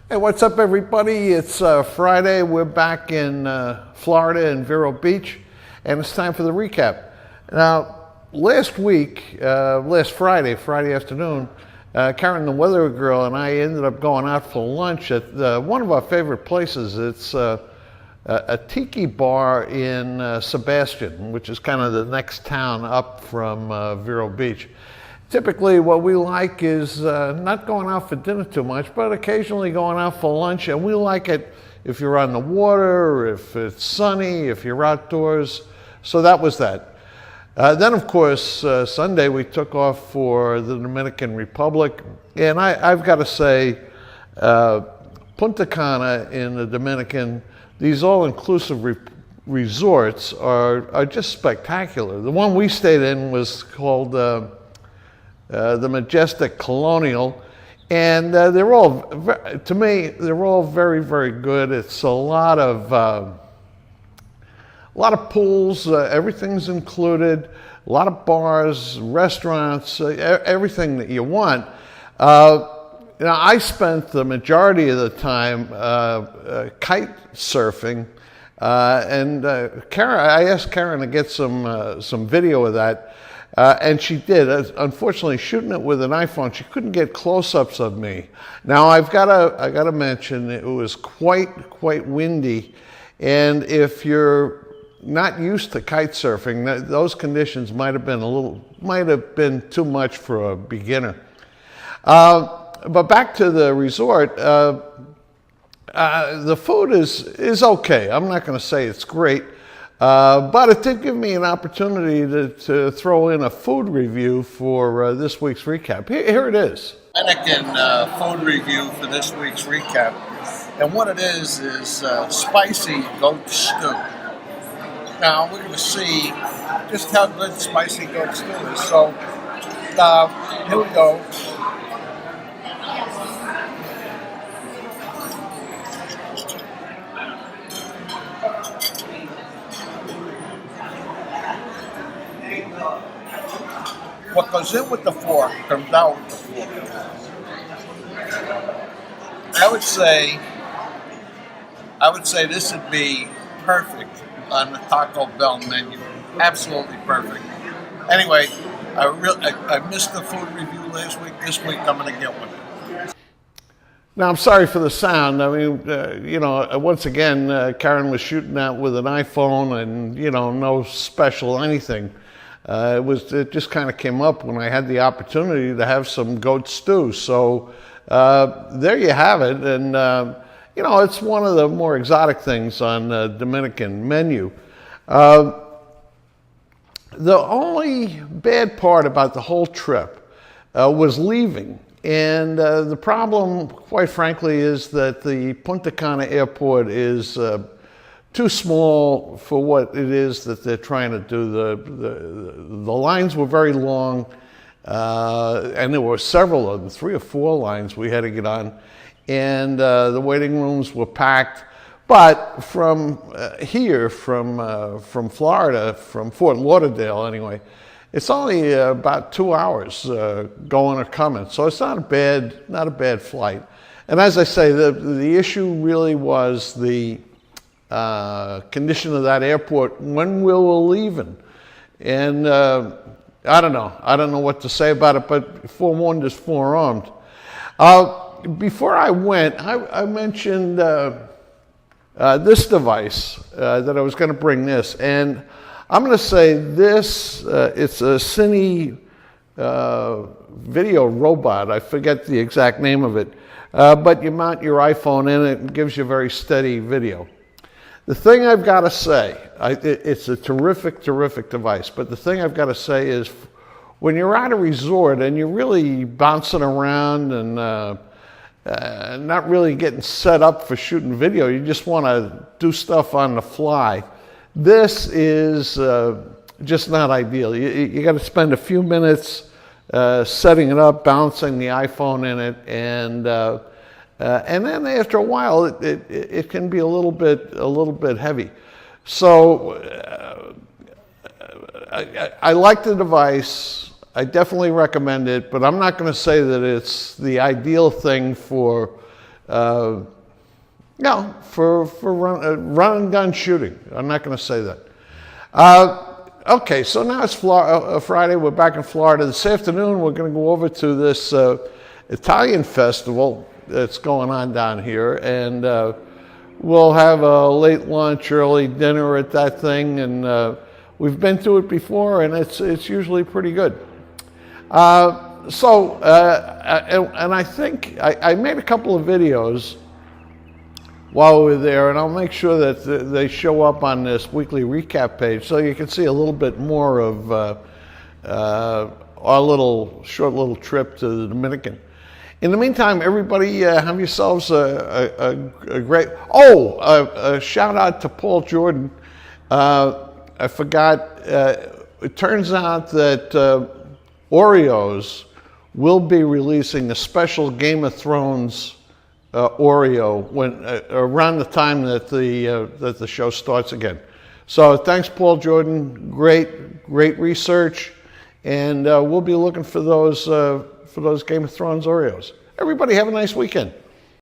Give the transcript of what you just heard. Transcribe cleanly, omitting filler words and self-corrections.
Hey, what's up, everybody? It's Friday. We're back in Florida in Vero Beach, and it's time for the recap. Now, last week, last Friday afternoon, Karen, the weather girl, and I ended up going out for lunch at one of our favorite places. It's a tiki bar in Sebastian, which is kind of the next town up from Vero Beach. Typically, what we like is not going out for dinner too much, but occasionally going out for lunch. And we like it if you're on the water, or if it's sunny, if you're outdoors. So that was that. Then, of course, Sunday we took off for the Dominican Republic. And I've got to say, Punta Cana in the Dominican, these all-inclusive resorts are just spectacular. The one we stayed in was called the Majestic Colonial, and they're all, to me, they're all very, very good. It's a lot of pools, everything's included, a lot of bars, restaurants, everything that you want. I spent the majority of the time kite surfing, and Karen, I asked Karen to get some video of that. And she did. Unfortunately, shooting it with an iPhone, she couldn't get close-ups of me. Now, I gotta mention, it was quite windy, and if you're not used to kite surfing, those conditions might have been too much for a beginner. But back to the resort, the food is okay. I'm not going to say it's great. But it did give me an opportunity to throw in a food review for this week's recap. Here it is. Dominican food review for this week's recap. And what it is spicy goat stew. Now, we're going to see just how good spicy goat stew is. So, here we go. What goes in with the fork comes out with the fork. I would say this would be perfect on the Taco Bell menu. Absolutely perfect. Anyway, I missed the food review last week. This week I'm going to get one. Now, I'm sorry for the sound. I mean, once again, Karen was shooting that with an iPhone and, no special anything. It just kind of came up when I had the opportunity to have some goat stew. So there you have it. And, it's one of the more exotic things on the Dominican menu. The only bad part about the whole trip was leaving. And the problem, quite frankly, is that the Punta Cana airport is too small for what it is that they're trying to do. The lines were very long, and there were several of them, 3 or 4 lines we had to get on, and the waiting rooms were packed. But from here, from Florida, from Fort Lauderdale anyway, it's only about 2 hours going or coming, so it's not a bad flight. And as I say, the issue really was the condition of that airport when we were leaving. And I don't know what to say about it, but forewarned is forearmed. Before I went, I mentioned this device, that I was going to bring this, and I'm going to say this, it's a Cine video robot. I forget the exact name of it, but you mount your iPhone in it and it gives you very steady video. The thing I've got to say, it's a terrific device, but the thing I've got to say is when you're at a resort and you're really bouncing around and not really getting set up for shooting video, you just want to do stuff on the fly, this is just not ideal. You got to spend a few minutes setting it up, balancing the iPhone in it, and then after a while, it can be a little bit heavy. So I like the device. I definitely recommend it, but I'm not going to say that it's the ideal thing for for run and gun shooting. I'm not going to say that. Okay, so now it's Friday. We're back in Florida. This afternoon, we're going to go over to this Italian festival that's going on down here, and we'll have a late lunch, early dinner at that thing, and we've been to it before, and it's usually pretty good. And I think I made a couple of videos while we were there, and I'll make sure that they show up on this weekly recap page so you can see a little bit more of our short little trip to the Dominican. In the meantime, everybody have yourselves a great... a shout out to Paul Jordan. I forgot, it turns out that Oreos will be releasing a special Game of Thrones Oreo when around the time that the show starts again. So thanks, Paul Jordan. Great research, and we'll be looking for those Game of Thrones Oreos. Everybody have a nice weekend.